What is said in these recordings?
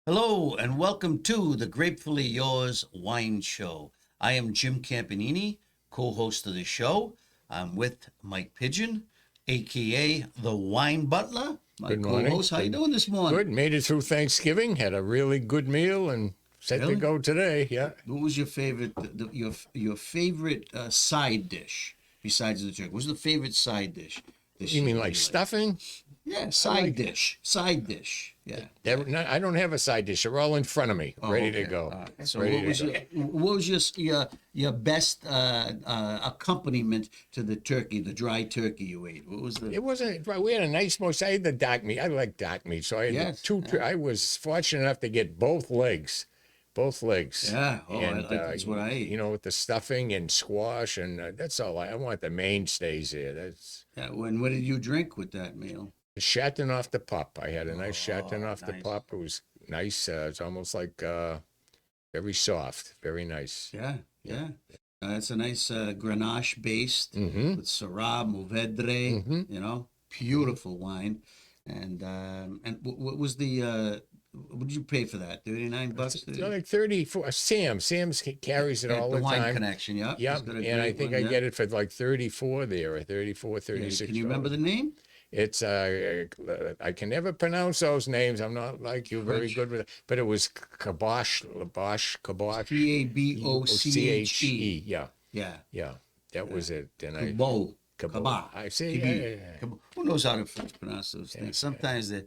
Hello and welcome to the Gratefully Yours Wine Show. I am Jim Campanini, co-host of the show. I'm with Mike Pigeon, aka the Wine Butler, my Good morning. co-host. How you doing this morning? Good. Made it through Thanksgiving. Had a really good meal and set to Really? go today. Yeah. What was your favorite? Your favorite side dish besides the turkey? What was the favorite side dish? You mean like stuffing? Yeah, side dish. Side dish. Yeah. I don't have a side dish. They're all in front of me, ready to Okay. go. All right. So Ready what to was go. what was your best accompaniment to the turkey, the dry turkey you ate? What was the? It wasn't. We had a nice most. I had the dark meat. I like dark meat, so I had Yes, the two. yeah. I was fortunate enough to get both legs. Both legs. Yeah. Oh, that's what I ate. You know, with the stuffing and squash, and that's all. I want the mainstays here. That's Yeah. What did you drink with that meal? Shatting off the pup. I had a nice Shatting off the nice. pup. It was nice. It's almost like very soft, very nice. Yeah. Yeah. That's a nice Grenache based Mm-hmm. with Syrah, Mourvedre. Mm-hmm. You know, beautiful wine. And what was the what did you pay for that? $39. It's like 34. Sam's carries it At all the the Wine time. Connection. Yeah. Yep. And I think I get it for like 34 there, or 34, Yeah, 36. can you remember the name? It's I can never pronounce those names. I'm not like you, very French. good with it. But it was Kabosh. Caboche. Yeah, Yeah. yeah. That was it. And Cabo. Kabo. Kaba. I say, Kibi. Kabo. Who knows how to pronounce those things? Sometimes they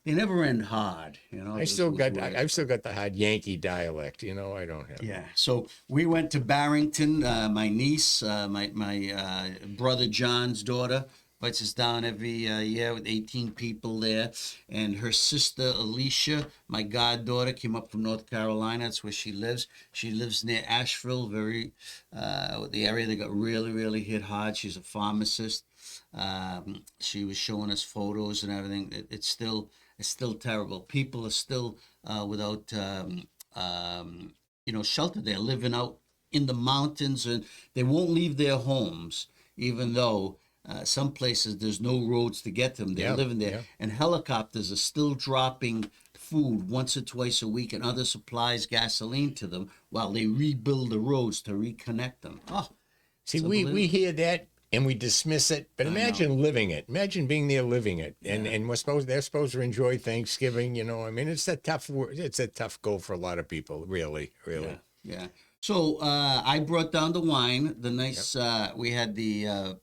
never end hard. I've still got the hard Yankee dialect. I don't have. Yeah. So we went to Barrington. My niece, my brother John's daughter, invites us down every year with 18 people there, and her sister Alicia, my goddaughter, came up from North Carolina. That's where she lives. She lives near Asheville, the area that got really hit hard. She's a pharmacist. She was showing us photos and everything. It's still terrible. People are still without shelter. They're living out in the mountains, and they won't leave their homes, even though some places there's no roads to get them. They're living there, and helicopters are still dropping food once or twice a week and other supplies, gasoline to them while they rebuild the roads to reconnect them. Oh, See, we hear that and we dismiss it, but imagine living it. Imagine being there, living it, and they're supposed to enjoy Thanksgiving. I mean, it's a tough goal for a lot of people. Really. Yeah. So I brought down the wine. The nice we had the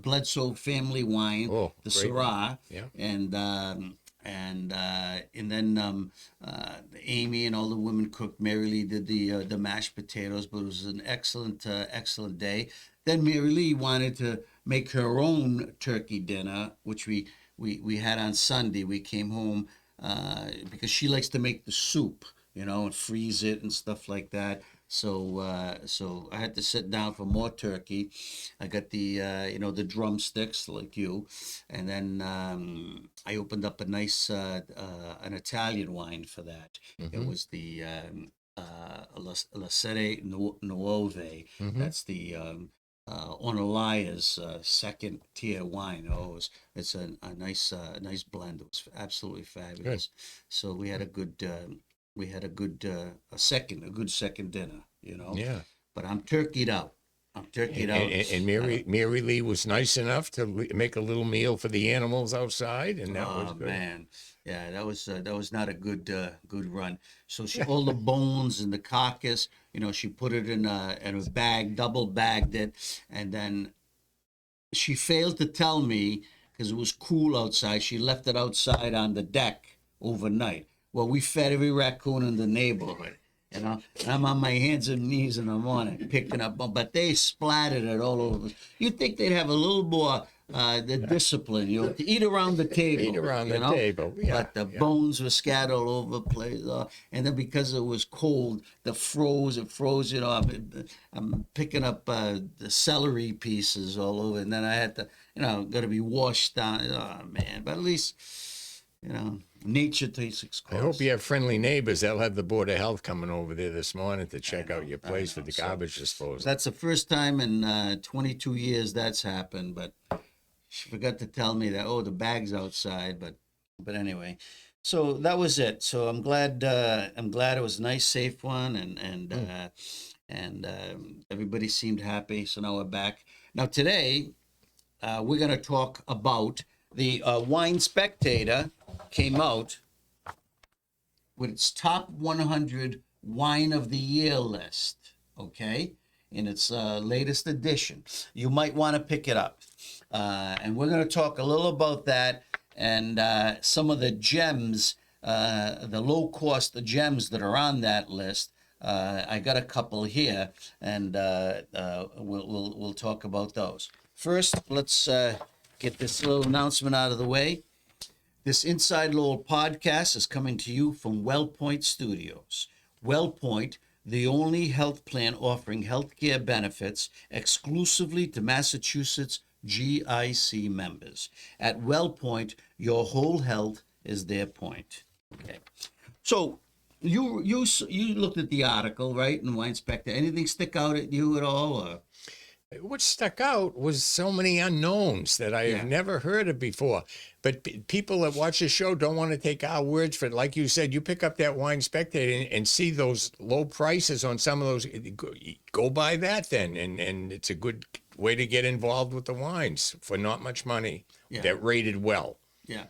Bledsoe family wine, Oh, the great Syrah, Yeah. and then Amy and all the women cooked. Mary Lee did the mashed potatoes, but it was an excellent day. Then Mary Lee wanted to make her own turkey dinner, which we had on Sunday. We came home because she likes to make the soup, and freeze it and stuff like that. So I had to sit down for more turkey. I got the drumsticks like you, and then I opened up a nice an Italian wine for that. It was the 𝐓𝐡𝐞 𝐁𝐮 That's the Onalaya's second tier wine. Oh, it's a nice blend. It was absolutely fabulous. So we had a good second dinner. Yeah. But I'm turkeyed out. And Mary Lee was nice enough to make a little meal for the animals outside, and that was good. Man, yeah, that was not a good run. So all the bones and the carcass, she put it in a bag, double bagged it, and then she failed to tell me because it was cool outside. She left it outside on the deck overnight. Well, we fed every raccoon in the neighborhood. I'm on my hands and knees in the morning picking up, but they splattered it all over. You'd think they'd have a little more the discipline, to eat around the table. Eat around the table, yeah. But the bones were scattered all over the place, and then because it was cold, it froze. I'm picking up the celery pieces all over, and then I had to, got to be washed down. Oh man! But at least, nature takes its course. I hope you have friendly neighbors. They'll have the Board of Health coming over there this morning to check out your place for the garbage disposal. That's the first time in 22 years that's happened, but she forgot to tell me that, the bag's outside, but anyway. So that was it. So I'm glad. I'm glad it was a nice, safe one, and everybody seemed happy. So now we're back. Now today, we're going to talk about the Wine Spectator came out with its top 100 wine of the year list. Okay, in its latest edition. You might want to pick it up, and we're going to talk a little about that and some of the gems, the low cost gems that are on that list. I got a couple here, and we'll talk about those. First, let's get this little announcement out of the way. This Inside Lowell podcast is coming to you from WellPoint Studios. WellPoint, the only health plan offering healthcare benefits exclusively to Massachusetts GIC members. At WellPoint, your whole health is their point. Okay. So you looked at the article, right, in Wine Spectator. Anything stick out at you at all? Or? What stuck out was so many unknowns that I have never heard of before. But people that watch the show don't want to take our words for it. Like you said, you pick up that Wine Spectator and see those low prices on some of those. Go buy that then, and it's a good way to get involved with the wines for not much money. Yeah. That rated well. Yeah.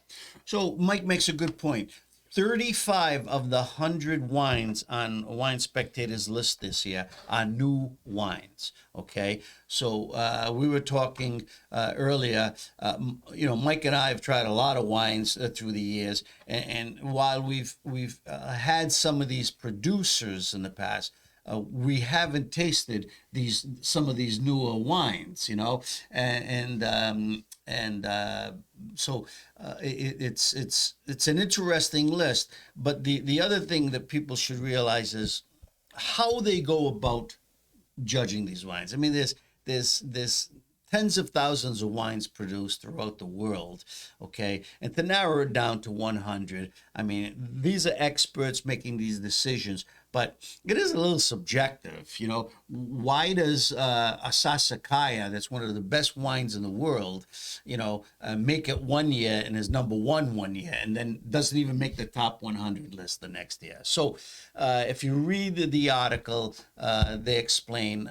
So Mike makes a good point. 35 of the 100 wines on Wine Spectator's list this year are new wines. Okay, so we were talking earlier. Mike and I have tried a lot of wines through the years, and while we've had some of these producers in the past, we haven't tasted some of these newer wines, so it's an interesting list. But the other thing that people should realize is how they go about judging these wines. I mean, there's tens of thousands of wines produced throughout the world, okay? And to narrow it down to 100, I mean, these are experts making these decisions, but it is a little subjective, Why does a Sassicaia, that's one of the best wines in the world, make it one year and is number one year, and then doesn't even make the top 100 list the next year? So if you read the article, they explain,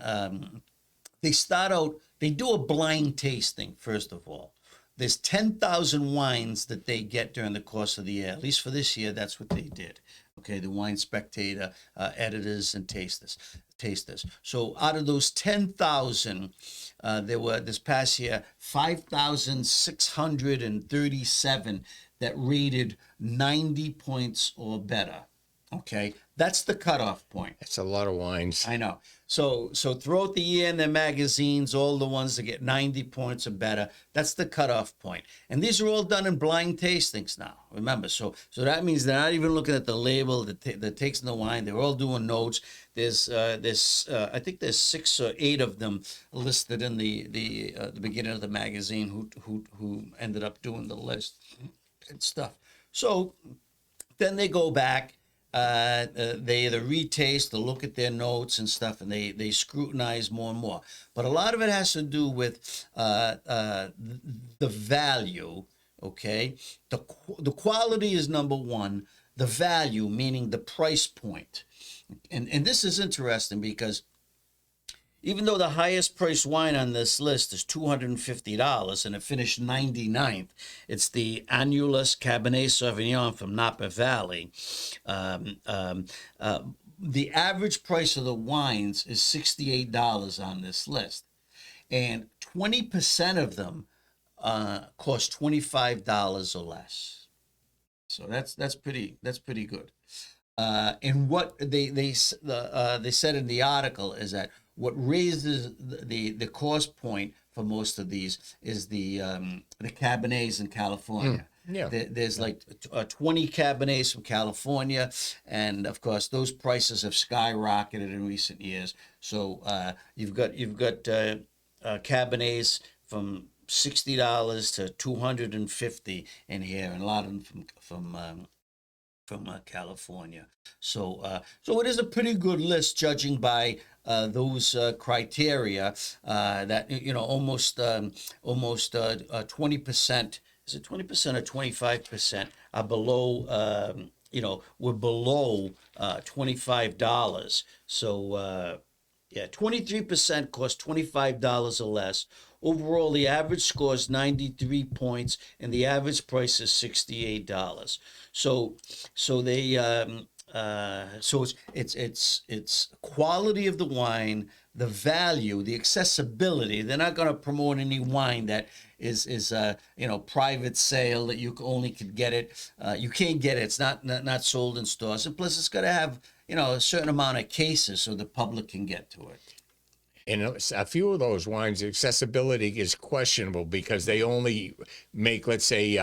they do a blind tasting, first of all. There's 10,000 wines that they get during the course of the year. At least for this year, that's what they did. Okay, the Wine Spectator editors and tasters. So out of those 10,000, there were this past year 5,637 that rated 90 points or better. Okay, that's the cutoff point. That's a lot of wines. I know. So throughout the year in their magazines, all the ones that get 90 points or better, that's the cutoff point. And these are all done in blind tastings now. Remember, so that means they're not even looking at the label that takes in the wine. They're all doing notes. There's I think there's 6 or 8 of them listed in the beginning of the magazine who ended up doing the list and stuff. So then they go back. They either retaste or look at their notes and stuff, and they scrutinize more and more. But a lot of it has to do with the value. Okay, the quality is number one. The value, meaning the price point, and this is interesting because even though the highest priced wine on this list is $250 and it finished 99th, it's the 𝐓𝐡𝐞 Cabernet Sauvignon from Napa Valley. The average price of the wines is $68 on this list, and 20% of them cost $25 or less. So that's pretty good. And what they said in the article is that what raises the cost point for most of these is the Cabernets in California. Yeah. There's like 20 Cabernets from California, and of course those prices have skyrocketed in recent years. So you've got Cabernets from $60 to $250 in here, and a lot of them from California. So it is a pretty good list, judging by those criteria. That almost 20% is it 20% or 25% are below, we're below $25. So, yeah, 23% cost $25 or less. Overall, the average score is 93 points, and the average price is $68. So, so it's quality of the wine, the value, the accessibility. They're not going to promote any wine that is private sale that you only could get it. You can't get it. It's not sold in stores, and plus it's got to have a certain amount of cases so the public can get to it. And a few of those wines, accessibility is questionable because they only make, let's say,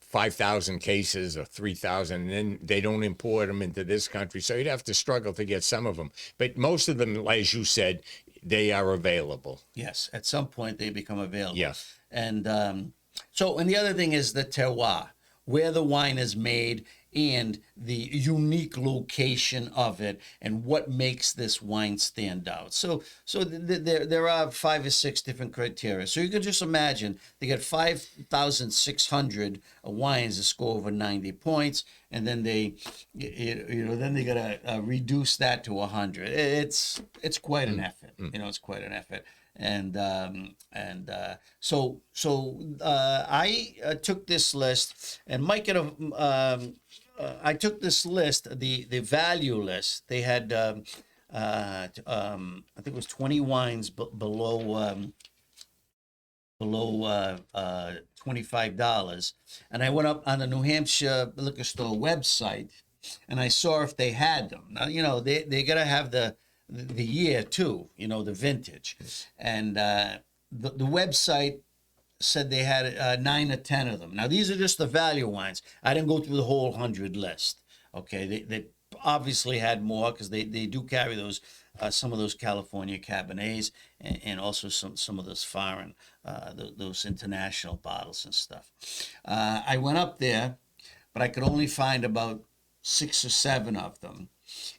5,000 cases or 3,000, and then they don't import them into this country. So you'd have to struggle to get some of them. But most of them, as you said, they are available. Yes, at some point they become available. Yes. And and the other thing is the terroir, where the wine is made, and the unique location of it, and what makes this wine stand out. So there are 5 or 6 different criteria. So you can just imagine they get 5,600 wines that score over 90 points, and then they gotta reduce that to 100. It's quite an effort. It's quite an effort. So I took this list, and Mike I took this list, the value list. They had I think it was 20 wines below $25, and I went up on the New Hampshire liquor store website, and I saw if they had them. Now they gotta have the year too, the vintage, and the website said they had 9 or 10 of them. Now these are just the value wines. I didn't go through the whole 100 list. Okay, they obviously had more because they do carry those some of those California Cabernets and also some of those foreign those international bottles and stuff. I went up there, but I could only find about 6 or 7 of them.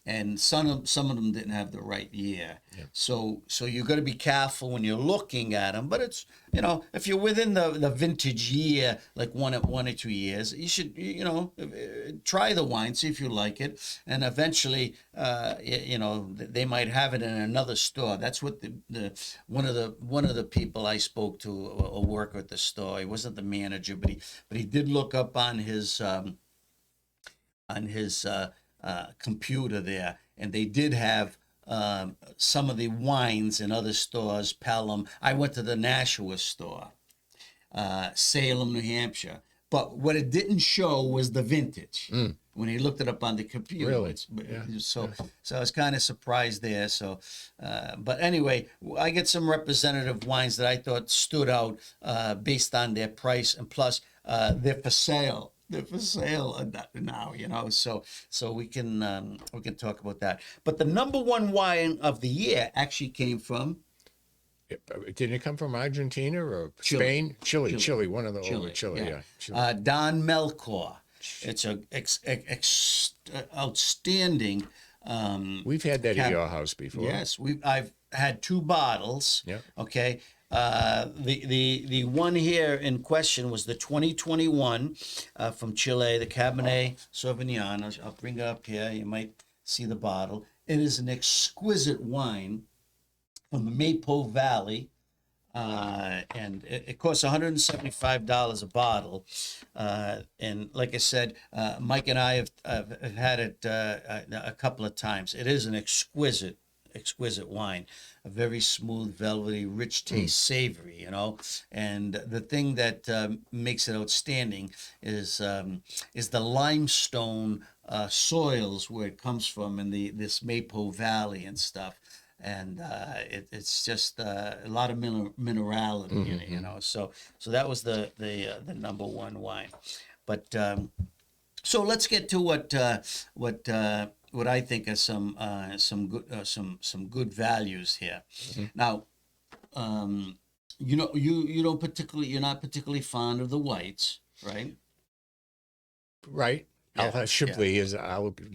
And some of them didn't have the right year. Yeah. So you got to be careful when you're looking at them. But it's if you're within the vintage year, like one or 2 years, you should try the wine, see if you like it, and eventually they might have it in another store. That's what the one of the people I spoke to, a worker at the store. He wasn't the manager, but he did look up on his computer there, and they did have some of the wines in other stores. Pelham. I went to the Nashua store, Salem, New Hampshire. But what it didn't show was the vintage. When he looked it up on the computer. Really? So I was kind of surprised there. So, but anyway, I get some representative wines that I thought stood out based on their price, and plus they're for sale. They're for sale now, so we can talk about that. But the number one wine of the year actually came from. Didn't it come from Argentina or Chile. Spain? Chile, one of the Chile, yeah. Chile. Don Melchor. It's a outstanding. We've had that at your house before. Yes, I've had 2 bottles. Yeah. Okay. The one here in question was the 2021 from Chile, the Cabernet Sauvignon. I'll bring it up here. You might see the bottle. It is an exquisite wine from the Maypo Valley, and it costs $175 a bottle. And like I said, Mike and I have had it a couple of times. It is an exquisite wine, a very smooth, velvety, rich taste, savory, and the thing that makes it outstanding is the limestone soils where it comes from in this Maypo Valley and stuff, and it's just a lot of minerality in it, so that was the number one wine. But so let's get to what I think are some good values here. Now, you're not particularly fond of the whites, right? Right. I'll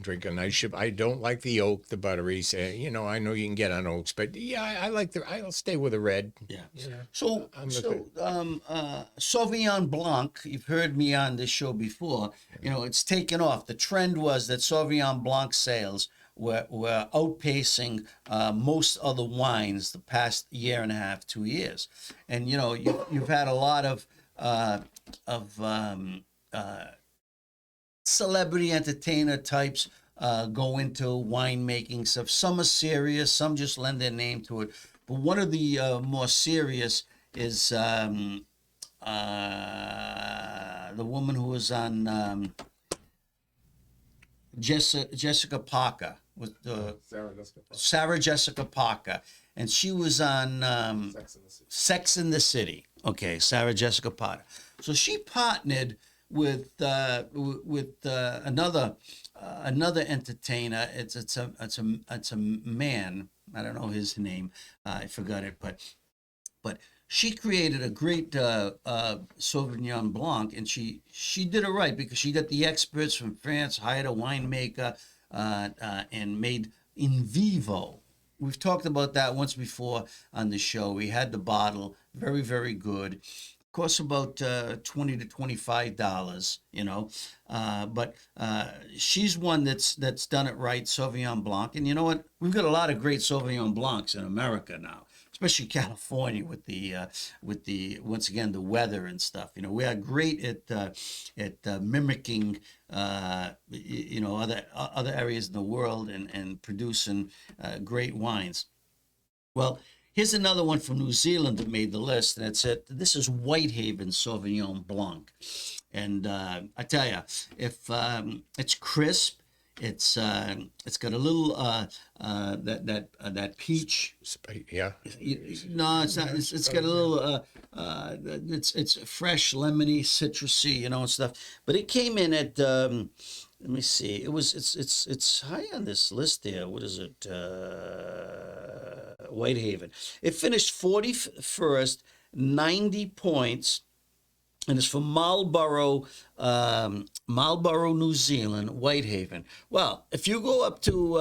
drink a nice Chablis. I don't like the oak, the buttery. You know, I know you can get on oaks, but yeah, I like I'll stay with a red. Yeah. You know, So, Sauvignon Blanc, you've heard me on this show before, you know, it's taken off. The trend was that Sauvignon Blanc sales were outpacing most other wines the past year and a half, 2 years. And, you know, you've had a lot of celebrity entertainer types go into winemaking stuff. Some are serious, some just lend their name to it. But one of the more serious is the woman who was on Jessica Parker with the Sarah Jessica Parker, and she was on Sex in the City. Okay, Sarah Jessica Parker. So she partnered with another entertainer. It's a man. I don't know his name. I forgot it, but she created a great Sauvignon Blanc, and she did it right because she got the experts from France, hired a winemaker, and made in vivo. We've talked about that once before on the show. We had the bottle, very, very good. Costs about $20 to $25, you know, but she's one that's done it right, Sauvignon Blanc. And you know what? We've got a lot of great Sauvignon Blancs in America now, especially California with the once again the weather and stuff. You know, we are great at mimicking you know other areas in the world and producing great wines. Well, here's another one from New Zealand that made the list, and this is Whitehaven Sauvignon Blanc, and I tell you, if it's crisp, it's got a little that peach. Yeah. No, it's not. It's got a little. It's fresh, lemony, citrusy, you know, and stuff. But it came in at. Let me see. It's high on this list there. What is it? Whitehaven. It finished 41st, 90 points, and it's from Marlborough, New Zealand, Whitehaven. Well, if you go to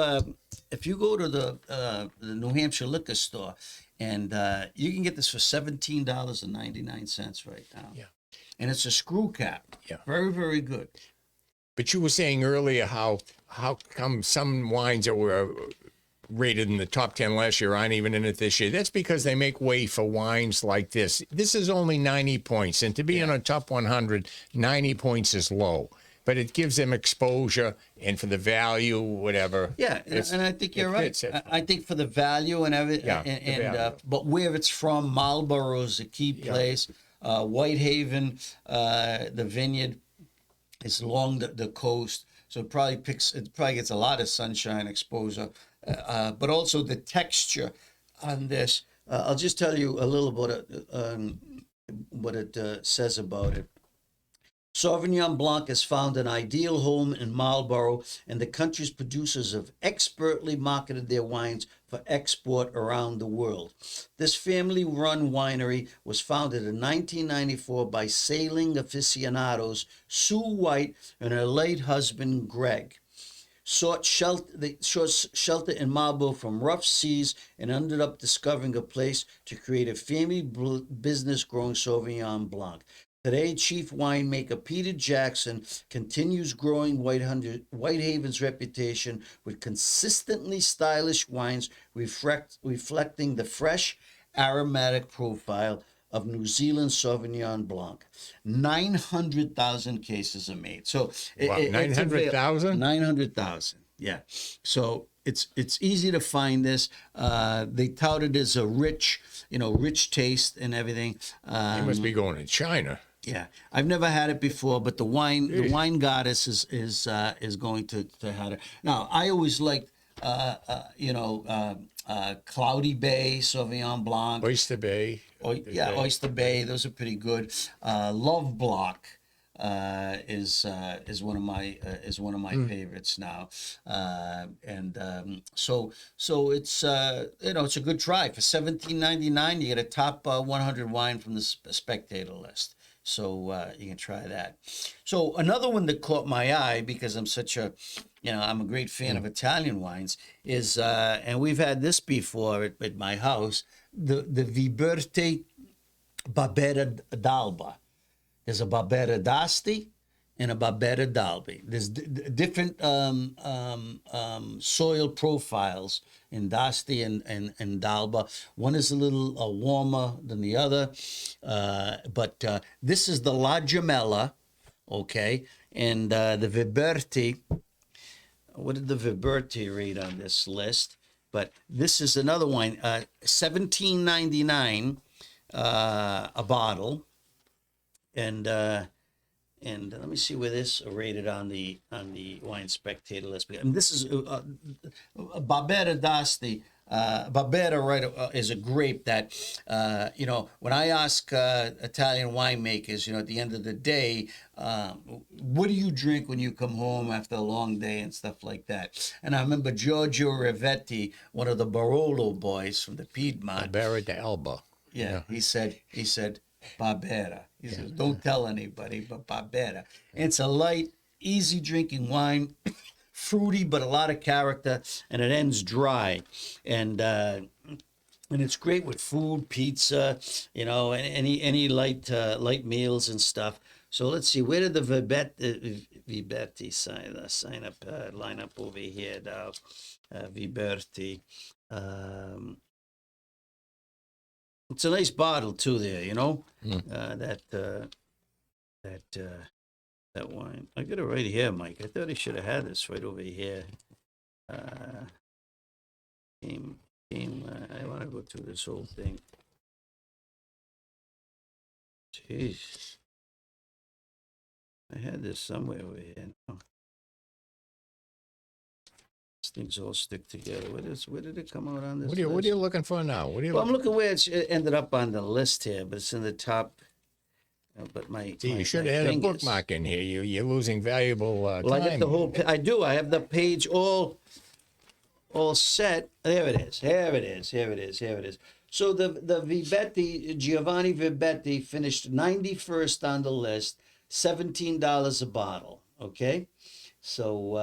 the New Hampshire liquor store, and you can get this for $17.99 right now. Yeah. And it's a screw cap. Yeah. Very, very good. But you were saying earlier how come some wines that were rated in the top 10 last year aren't even in it this year? That's because they make way for wines like this. This is only 90 points, and to be in a top 100, 90 points is low. But it gives them exposure, and for the value, whatever. Yeah, and I think you're right. I think for the value and everything, but where it's from, Marlborough is a key place. Whitehaven, the vineyard, is along the coast, so it probably gets a lot of sunshine exposure, but also the texture on this. I'll just tell you a little about what it says about it. Sauvignon Blanc has found an ideal home in Marlborough, and the country's producers have expertly marketed their wines for export around the world. This family-run winery was founded in 1994 by sailing aficionados Sue White and her late husband Greg. Sought shelter in Marlborough from rough seas and ended up discovering a place to create a family business growing Sauvignon Blanc. Today, chief winemaker Peter Jackson continues growing Whitehaven's reputation with consistently stylish wines reflecting the fresh, aromatic profile of New Zealand Sauvignon Blanc. 900,000 cases are made. So, 900,000? 900,000. Yeah. So it's easy to find this. They tout it as a rich taste and everything. You must be going to China. Yeah, I've never had it before, but the wine goddess is going to have it. Now, I always liked Cloudy Bay Sauvignon Blanc, Oyster Bay. Oyster Bay. Those are pretty good. Love Block is one of my favorites now, so it's it's a good try for $17.99. You get a top 100 wine from the Spectator list. So you can try that. So another one that caught my eye because I'm such a, I'm a great fan of Italian wines is, and we've had this before at my house, the 𝐕berti Barbera d'Alba. There's a Barbera d'Asti and a Barbera d'Albi. There's different soil profiles in d'Asti and d'Alba. One is a little warmer than the other, but this is the La Gemella, okay? And the 𝐕berti, what did the 𝐕berti read on this list? But this is another wine, $17.99 a bottle. And let me see where this rated on the Wine Spectator list. And this is Barbera d'Asti. Barbera, right, is a grape that, when I ask Italian winemakers, at the end of the day, what do you drink when you come home after a long day and stuff like that? And I remember Giorgio Rivetti, one of the Barolo boys from the Piedmont. Barbera d'Alba. Yeah, he said, Barbera. He says, don't tell anybody, but Barbera. And it's a light, easy drinking wine, fruity, but a lot of character, and it ends dry. And it's great with food, pizza, any light meals and stuff. So let's see, where did the 𝐕berti line up over here now? 𝐕berti. It's a nice bottle too there, that wine. I got it right here, Mike. I thought I should have had this right over here. I want to go through this whole thing. Jeez. I had this somewhere over here. No. These things all stick together. Where did it come out on this list? What are you looking for now? I'm looking where it ended up on the list here, but it's in the top. But you should have had a bookmark in here. You're losing valuable time. Well, I got the whole. I do. I have the page all set. There it is. Here it is. So the 𝐕berti, Giovanni 𝐕berti, finished 91st on the list, $17 a bottle. Okay. So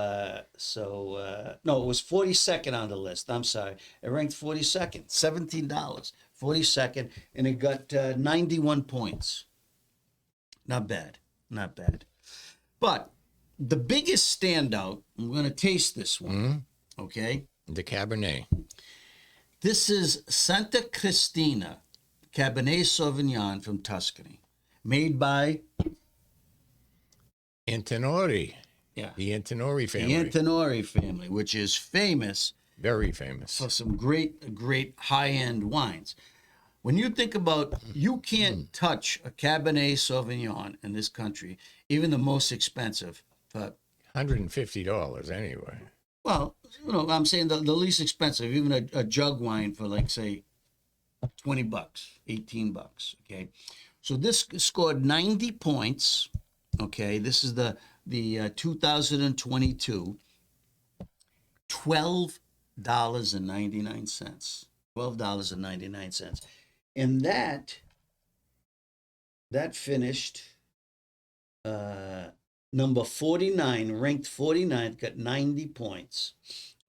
no, it was 42nd on the list. I'm sorry. It ranked 42nd, $17, 42nd, and it got 91 points. Not bad. But the biggest standout, I'm going to taste this one, okay? The Cabernet. This is Santa Cristina Cabernet Sauvignon from Tuscany, made by Antinori. Yeah. The Antinori family. The Antinori family, which is famous. Very famous. For some great high-end wines. When you think about, you can't touch a Cabernet Sauvignon in this country, even the most expensive. But $150 anyway. Well, I'm saying the least expensive, even a jug wine for like, say, $20, $18, okay? So this scored 90 points, okay? This is the 2022, $12.99. $12.99. And that finished number 49, ranked 49, got 90 points.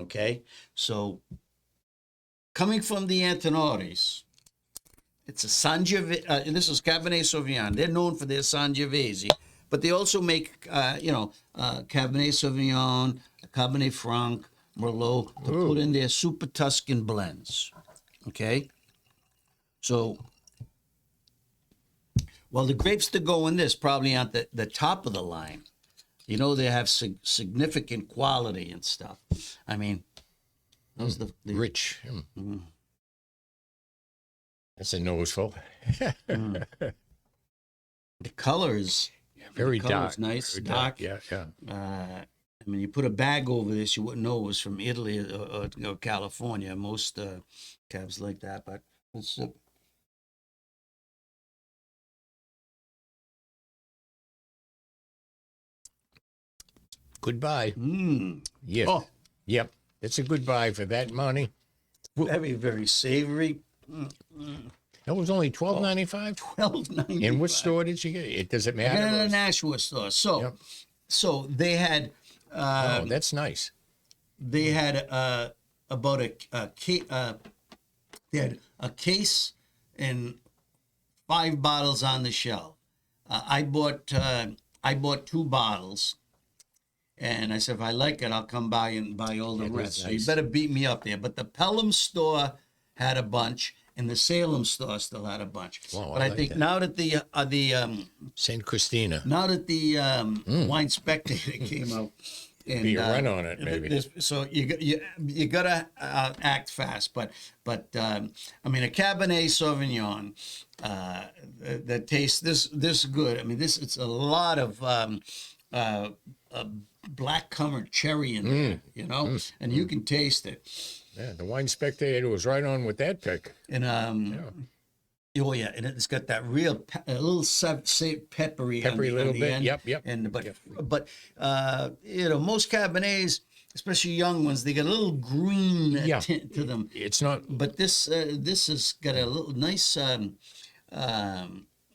Okay, so coming from the Antinoris, it's a Sangiovese, and this is Cabernet Sauvignon. They're known for their Sangiovese, but they also make, Cabernet Sauvignon, Cabernet Franc, Merlot, to put in their super Tuscan blends. Okay, so well, the grapes that go in this probably aren't the top of the line. They have significant quality and stuff. I mean, those the rich. That's a noseful. The color is very dark. Nice, very dark. Yeah. I mean, you put a bag over this, you wouldn't know it was from Italy or California. Most cabs like that, but it's. Goodbye. Yes. Oh. Yep. It's a goodbye for that money. Very, very savory. That was only $12.95. $12.95. In what store did you get it? Does it I got it matter? in a Nashua store. So, Yep. so they had. Oh, that's nice. They had about a case. They had a case and 5 bottles on the shelf. I bought 2 bottles, and I said if I like it, I'll come by and buy all the Yeah, rest. that's So you nice. better beat me up there. But the Pelham store had a bunch, and the Salem store still had a bunch. Wow, but I I like think that. now that the St. Christina. now that the Wine Spectator came out, and Be a run on it, maybe. so you gotta act fast. But I mean, a Cabernet Sauvignon that tastes this good. I mean, it's a lot of black currant cherry in there, you know, and you can taste it. Yeah, the Wine Spectator was right on with that pick. And oh yeah, and it's got that real a little peppery on Little the bit. end. Yep. And Yep. but you know, most Cabernets, especially young ones, they got a little green Yeah. tint to them. It's not. But this has got a little nice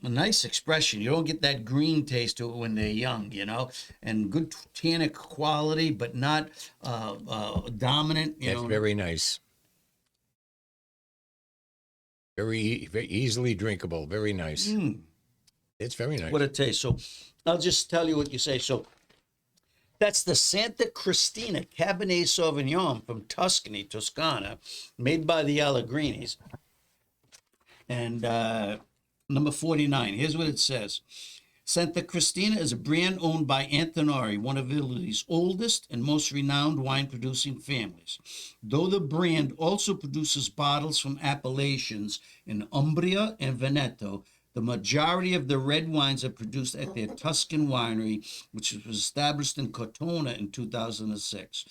a nice expression. You don't get that green taste to it when they're young, you know, and good tannic quality, but not dominant. You That's know, very nice. Very easily drinkable. Very nice. It's very nice. what it tastes. So I'll just tell you what you say. So that's the Santa Cristina Cabernet Sauvignon from Tuscany, Toscana, made by the Allegrinis. And number 49, here's what it says. Santa Cristina is a brand owned by Antinori, one of Italy's oldest and most renowned wine-producing families. Though the brand also produces bottles from appellations in Umbria and Veneto, the majority of the red wines are produced at their Tuscan winery, which was established in Cortona in 2006.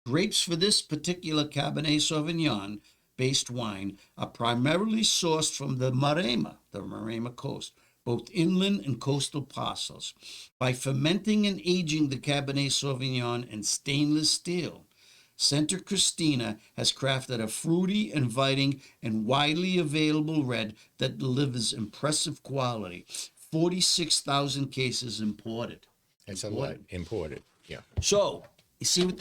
Grapes for this particular Cabernet Sauvignon-based wine are primarily sourced from the Maremma coast, both inland and coastal parcels. By fermenting and aging the Cabernet Sauvignon in stainless steel, Santa Cristina has crafted a fruity, inviting, and widely available red that delivers impressive quality. 46,000 cases imported. It's a lot imported. Yeah. So you see what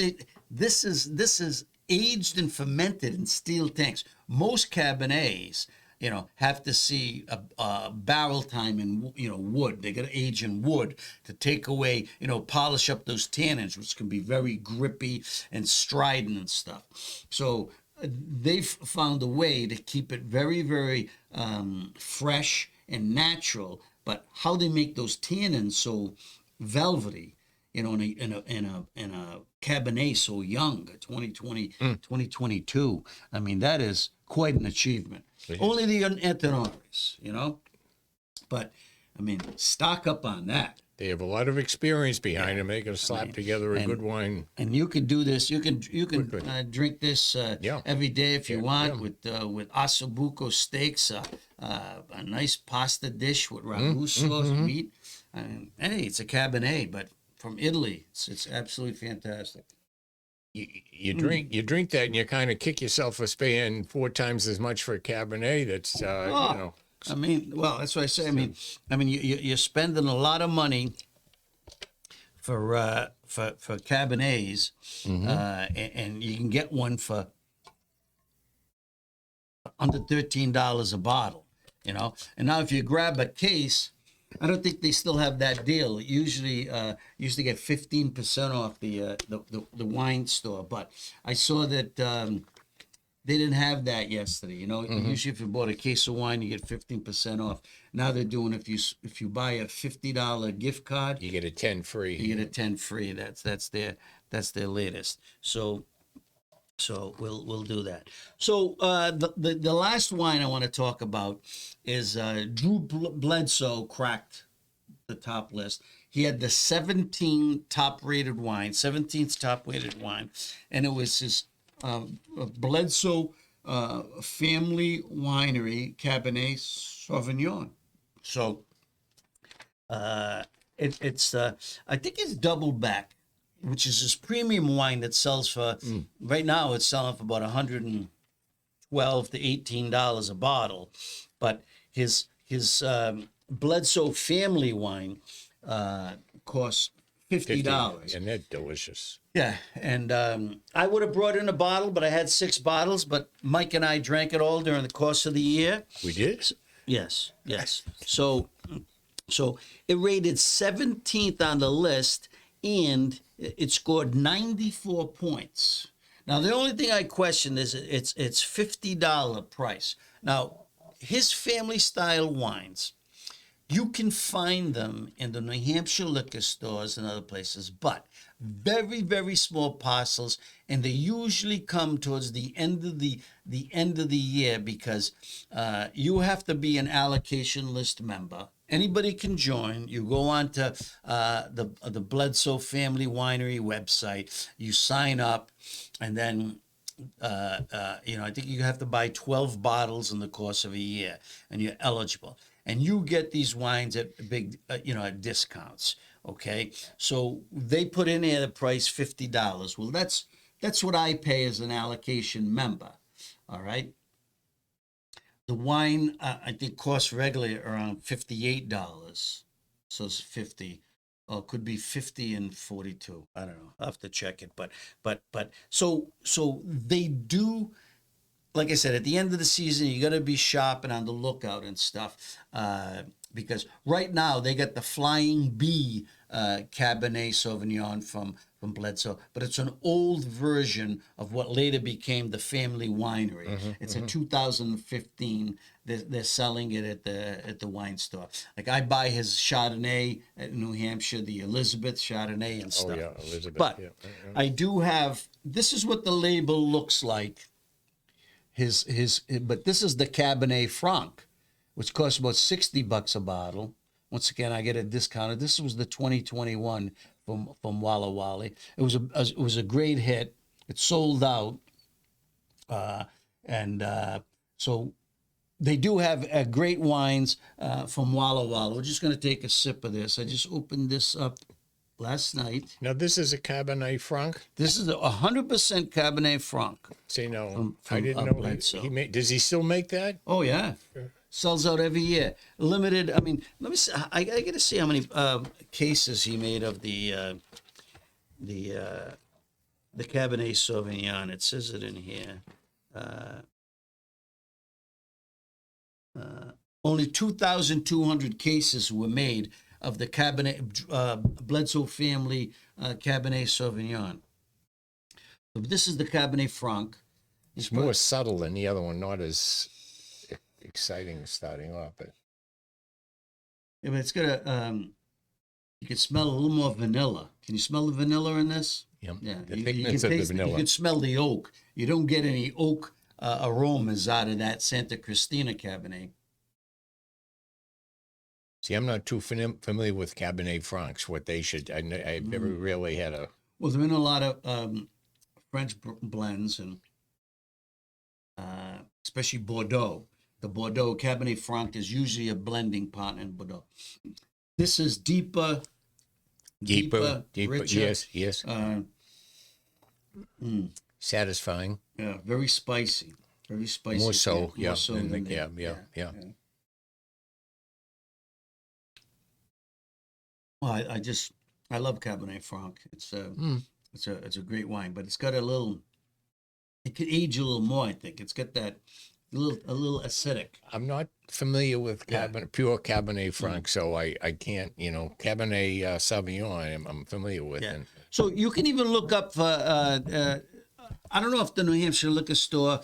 this is aged and fermented in steel tanks. Most Cabernets, you know, have to see a barrel time in, you know, wood. They got to age in wood to take away, you know, polish up those tannins, which can be very grippy and strident and stuff. So they've found a way to keep it very, very fresh and natural. But how they make those tannins so velvety, you know, in a Cabernet so young, 2022. I mean, that is quite an achievement. Only the Antinori's, you know. But I mean, stock up on that. They have a lot of experience behind them. They can slap together a good wine. And you can do this. You can drink this every day if you want with ossobuco steaks, a nice pasta dish with ragu sauce, meat. And hey, it's a Cabernet, but from Italy. It's absolutely fantastic. You drink that and you kind of kick yourself for paying 4 times as much for a Cabernet. That's you know. I mean, well, that's what I say. I mean, you're spending a lot of money for Cabernets, and you can get one for under $13 a bottle, you know. And now if you grab a case, I don't think they still have that deal. Usually, used to get 15% off the wine store, but I saw that they didn't have that yesterday. You know, usually if you bought a case of wine, you get 15% off. Now they're doing if you buy a $50 gift card, You get a 10 free. you get a 10 free. That's their latest. So we'll do that. So the last wine I want to talk about is Drew Bledsoe cracked the top list. He had the 17th top rated wine, and it was his Bledsoe family winery Cabernet Sauvignon. So it's I think it's double back, which is this premium wine that sells for right now. It's selling for about $112 to $18 a bottle, but his Bledsoe family wine costs $50. And they're delicious. Yeah, and I would have brought in a bottle, but I had 6 bottles. But Mike and I drank it all during the course of the year. We did? Yes. So it rated 17th on the list, and it scored 94 points. Now the only thing I question is it's $50 price. Now his family style wines, you can find them in the New Hampshire liquor stores and other places, but very, very small parcels, and they usually come towards the end of the year because you have to be an allocation list member. Anybody can join. You go on to the Bledsoe Family Winery website. You sign up, and then I think you have to buy 12 bottles in the course of a year, and you're eligible. And you get these wines at big, at discounts. Okay, so they put in here the price $50. Well, that's what I pay as an allocation member. All right. The wine I think costs regularly around $58. So it's 50. Or it could be 50 and 42. I don't know. I'll have to check it. But so they do. Like I said, at the end of the season, you got to be sharp and on the lookout and stuff. Because right now they got the Flying Bee Cabernet Sauvignon from Bledsoe, but it's an old version of what later became the family winery. It's a 2015. They're selling it at the wine store. Like I buy his Chardonnay at New Hampshire, the Elizabeth Chardonnay and stuff. Oh yeah, Elizabeth. But yeah. I do have. This is what the label looks like. But this is the Cabernet Franc, which costs about $60 a bottle. Once again, I get it discounted. This was the 2021 from Walla Walla. It was a great hit. It sold out, so they do have great wines from Walla Walla. We're just going to take a sip of this. I just opened this up last night. Now this is a Cabernet Franc. This is 100% Cabernet Franc. See, no, from I didn't know Bledsoe. he made. Does he still make that? Oh yeah. Sells out every year. Limited. I mean, let me see. I got to see how many cases he made of the Cabernet Sauvignon. It says it in here. Only 2,200 cases were made of the Bledsoe family Cabernet Sauvignon. So this is the Cabernet Franc. It's more subtle than the other one, not as exciting starting off. But yeah, but it's got you can smell a little more vanilla. Can you smell the vanilla in this? yeah, Yeah, the you thickness can of the taste, vanilla. you can smell the oak. You don't get any oak aromas out of that Santa Cristina Cabernet. See, I'm not too familiar with Cabernet Francs. What they should, I never really had a. Well, there have been a lot of French blends, and especially Bordeaux. The Bordeaux Cabernet Franc is usually a blending partner in Bordeaux. This is deeper, Deeper, richer. yes. Satisfying. Yeah, very spicy. Very spicy. More so, yeah. More so than yeah. Well, I love Cabernet Franc. It's a great wine, but it's got it could age a little more. I think it's got that a little acidic. I'm not familiar with pure Cabernet Franc, so I can't, Cabernet Sauvignon I'm familiar with. Yeah. And So you can even look up for. I don't know if the New Hampshire liquor store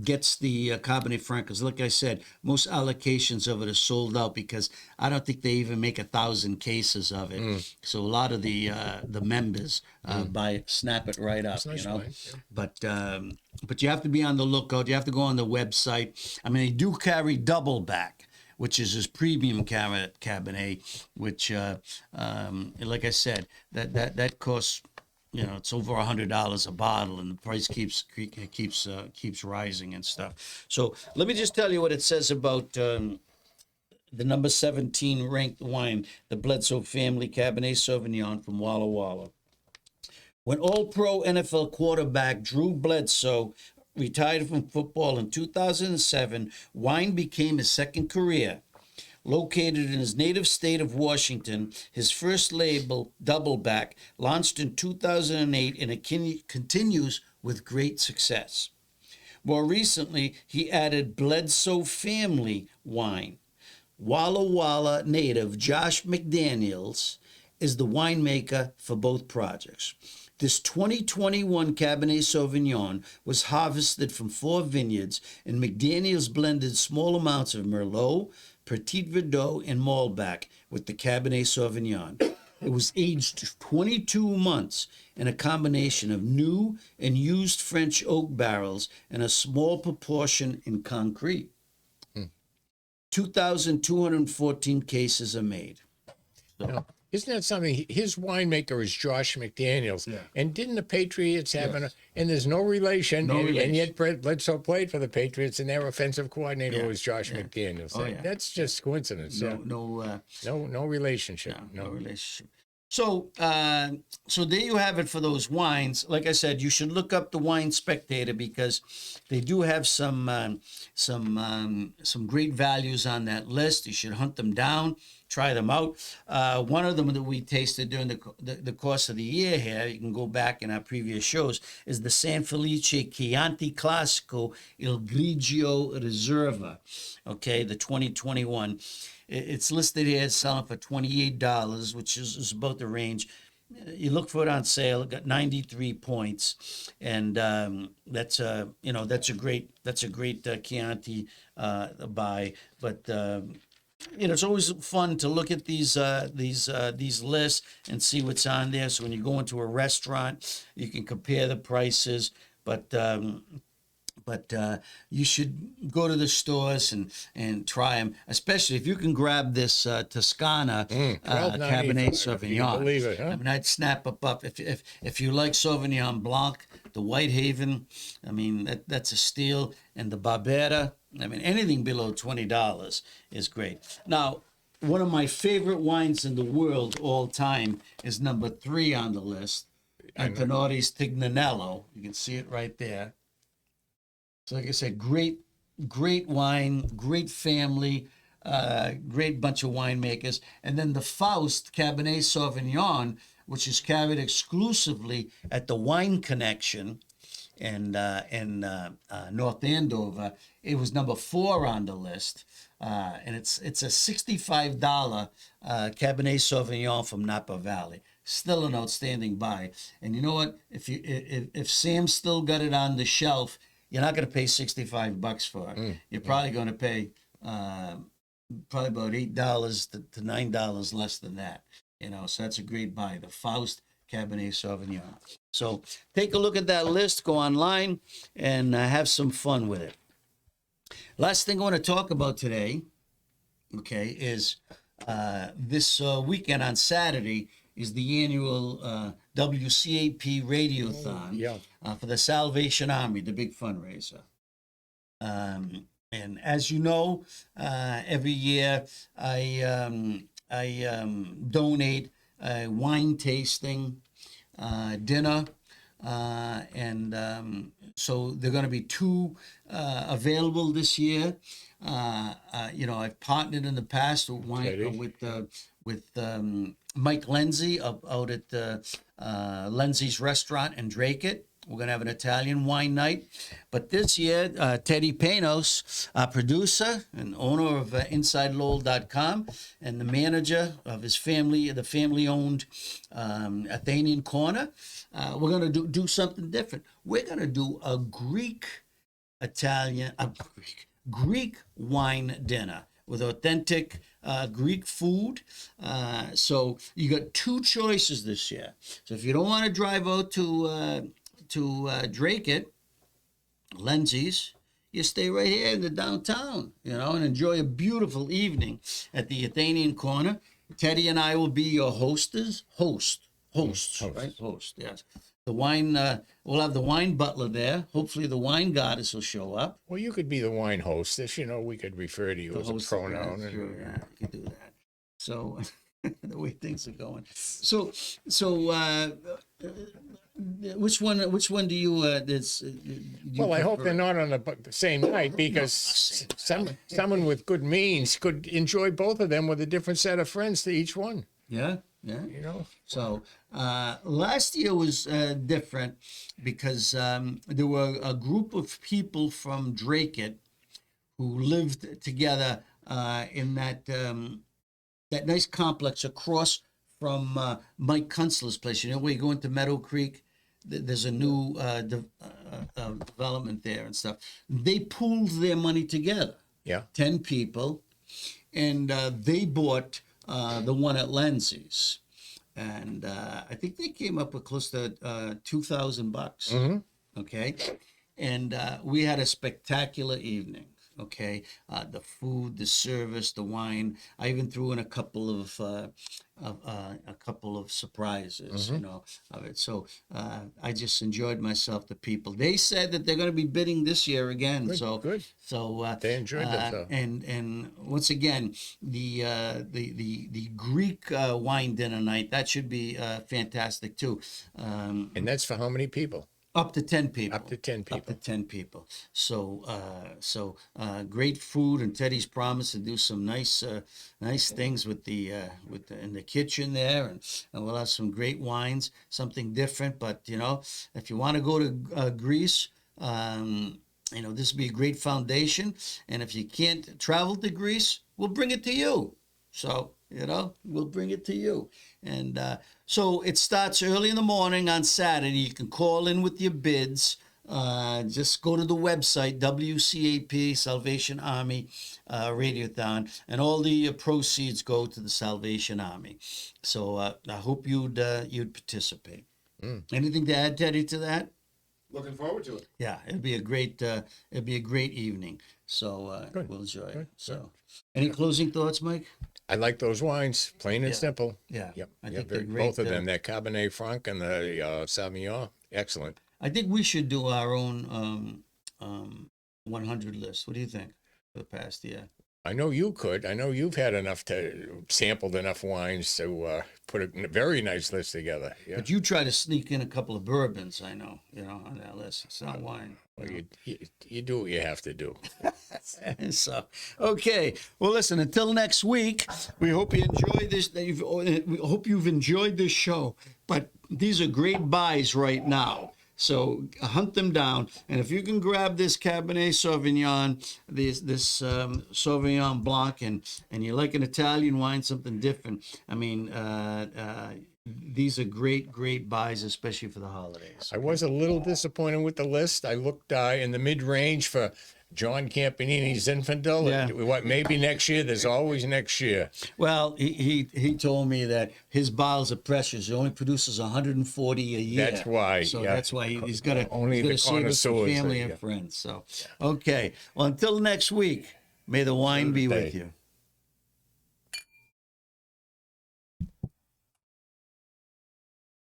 gets the Cabernet Franc, because like I said, most allocations of it are sold out because I don't think they even make 1,000 cases of it. So a lot of the members snap it right up, nice wine, yeah. But you have to be on the lookout. You have to go on the website. I mean, they do carry double back, which is his premium Cabernet, which, like I said, that costs. It's over $100 a bottle, and the price keeps rising and stuff. So let me just tell you what it says about the number 17 ranked wine, the Bledsoe Family Cabernet Sauvignon from Walla Walla. When All-Pro NFL quarterback Drew Bledsoe retired from football in 2007, wine became his second career. Located in his native state of Washington, his first label, Doubleback, launched in 2008 and it continues with great success. More recently, he added Bledsoe family wine. Walla Walla native Josh McDaniels is the winemaker for both projects. This 2021 Cabernet Sauvignon was harvested from 4 vineyards, and McDaniels blended small amounts of Merlot, Petit Verdot, and Malbec with the Cabernet Sauvignon. It was aged 22 months in a combination of new and used French oak barrels and a small proportion in concrete. 2,214 cases are made. So, Now, isn't that something? His winemaker is Josh McDaniels. Yeah. And didn't the Patriots have and there's no relation. No relation. And yet Bledsoe played for the Patriots and their offensive coordinator was Josh McDaniels. Oh, yeah. That's just coincidence. No relationship. No relationship. So, so there you have it for those wines. Like I said, you should look up the Wine Spectator because they do have some great values on that list. You should hunt them down, try them out. One of them that we tasted during the course of the year here, you can go back in our previous shows, is the Sanfelice Chianti Classico Il Grigio Reserva. Okay, the 2021. It's listed here, it's selling for $28, which is about the range. You look for it on sale. It got 93 points, and that's a great Chianti buy. But it's always fun to look at these lists and see what's on there. So when you go into a restaurant, you can compare the prices. But you should go to the stores and try them, especially if you can grab this Toscana Cabernet Sauvignon. Believe it, huh? I mean, I'd snap up if you like Sauvignon Blanc, the Whitehaven. I mean, that's a steal, and the Barbera. I mean, anything below $20 is great. Now, one of my favorite wines in the world all time is number 3 on the list, Antonotti's Tignanello. You can see it right there. So like I said, great wine, great family, great bunch of winemakers. And then the Faust Cabernet Sauvignon, which is carried exclusively at the Wine Connection in North Andover. It was number 4 on the list. And it's a $65 Cabernet Sauvignon from Napa Valley. Still an outstanding buy. And you know what? If Sam's still got it on the shelf, you're not going to pay $65 for it. You're probably going to pay probably about $8 to $9 less than that. So that's a great buy. The Faust Cabernet Sauvignon. So take a look at that list. Go online and have some fun with it. Last thing I want to talk about today, okay, is this weekend on Saturday is the annual WCAP Radiothon for the Salvation Army, the big fundraiser. And as you know, every year I donate a wine tasting dinner, and so there are going to be 2 available this year. I've partnered in the past with Mike Lenzi out at Lenzi's Restaurant in Drake. We're going to have an Italian wine night. But this year, Teddy Panos, our producer and owner of InsideLowell.com and the manager of his family, the family-owned Athenian Corner, we're going to do something different. We're going to do a Greek wine dinner with authentic Greek food. So you got 2 choices this year. So if you don't want to drive out to Drake, Lenzi's, you stay right here in the downtown, and enjoy a beautiful evening at the Athenian Corner. Teddy and I will be your hosts, right? Host, yes. The wine, we'll have the wine butler there. Hopefully the wine goddess will show up. Well, you could be the wine hostess. We could refer to you as a pronoun. Sure, yeah, you can do that. So the way things are going. So Which one? Which one do you? Well, I hope they're not on the same night because someone with good means could enjoy both of them with a different set of friends to each one. Yeah, yeah. You know. So last year was different because there were a group of people from Drake who lived together in that that nice complex across from Mike Kunstler's place. You know, where you go into Meadow Creek, there's a new development there and stuff. They pooled their money together. Yeah. 10 people, and they bought the one at Lindsay's, and I think they came up with close to $2,000. Okay, and we had a spectacular evening. Okay, the food, the service, the wine. I even threw in a couple of surprises, you know, of it. So I just enjoyed myself. The people. They said that they're going to be bidding this year again. Good. So they enjoyed themselves. And once again, the Greek wine dinner night, that should be fantastic too. And that's for how many people? Up to 10 people. Up to 10 people. Up to 10 people. So, great food, and Teddy's promised to do some nice things with the in the kitchen there, and we'll have some great wines, something different. But you know, if you want to go to Greece, you know, this would be a great foundation. And if you can't travel to Greece, we'll bring it to you. So, you know, we'll bring it to you. And so it starts early in the morning on Saturday. You can call in with your bids. Just go to the website, WCAP, Salvation Army Radiothon, and all the proceeds go to the Salvation Army. So I hope you'd participate. Anything to add, Teddy, to that? Looking forward to it. Yeah, it'd be a great evening. So we'll enjoy it. So, any closing thoughts, Mike? I like those wines, plain and simple. Yeah. Yep. I think they're great. Both of them, that Cabernet Franc and the Sauvignon, excellent. I think we should do our own 100 list. What do you think for the past year? I know you could. I know you've had sampled enough wines to put a very nice list together. Yeah. But you try to sneak in a couple of bourbons, I know, on that list. It's not wine. Well, you do what you have to do. So, okay. Well, listen, until next week, we hope you enjoy this. We hope you've enjoyed this show. But these are great buys right now. So hunt them down, and if you can grab this Cabernet Sauvignon, this Sauvignon Blanc, and you like an Italian wine, something different. I mean, these are great buys, especially for the holidays. I was a little disappointed with the list. I looked in the mid-range for John Campanini's Zinfandel. Yeah. What, maybe next year? There's always next year. Well, he told me that his bottles are precious. He only produces 140 a year. That's why. So yeah. that's why he's got to Only the save it for connoisseurs. family and friends. So, okay. Well, until next week, may the wine be with you.